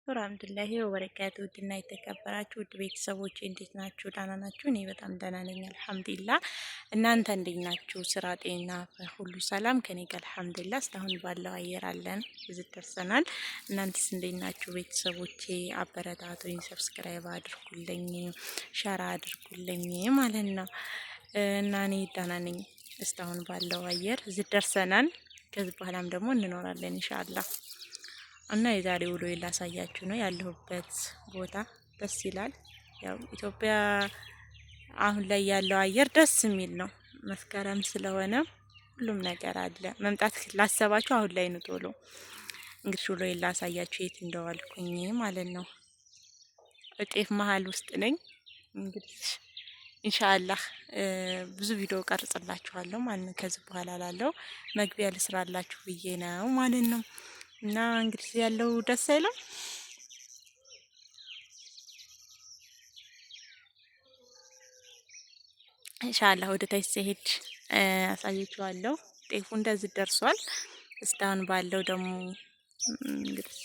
ወራህመቱላሂ ወበረካቱ ውድና የተከበራችሁ ውድ ቤተሰቦቼ እንዴት ናችሁ? ደህና ናችሁ? እኔ በጣም ደህና ነኝ አልሐምዱሊላህ። እናንተ እንዴት ናችሁ? ስራ፣ ጤና ሁሉ ሰላም ከኔ ጋር አልሐምዱሊላህ። እስካሁን ባለው አየር አለን እዚህ ደርሰናል። እናንተስ እንዴት ናችሁ? ቤተሰቦቼ አበረታቱኝ፣ ሰብስክራይብ አድርጉልኝ፣ ሸራ አድርጉልኝ ማለት ነው እና እኔ ደህና ነኝ። እስካሁን ባለው አየር እዚህ ደርሰናል። ከዚህ በኋላም ደግሞ እንኖራለን ኢንሻአላህ። እና የዛሬ ውሎ ላሳያችሁ ነው። ያለሁበት ቦታ ደስ ይላል። ያው ኢትዮጵያ አሁን ላይ ያለው አየር ደስ የሚል ነው። መስከረም ስለሆነ ሁሉም ነገር አለ። መምጣት ላሰባችሁ አሁን ላይ ነው ቶሎ። እንግዲህ ውሎ ላሳያችሁ የት እንደዋልኩኝ ማለት ነው። ጤፍ መሀል ውስጥ ነኝ። እንግዲህ ኢንሻአላህ ብዙ ቪዲዮ ቀርጽላችኋለሁ ማለት ነው። ከዚህ በኋላ ላለው መግቢያ ልስራላችሁ ብዬ ነው ማለት ነው። እና እንግዲህ ያለው ደስ አይልም። ኢንሻአላህ ወደ ታች ሲሄድ አሳያችኋለሁ። ጤፉ እንደዚህ ደርሷል። እስካሁን ባለው ደግሞ እንግዲህ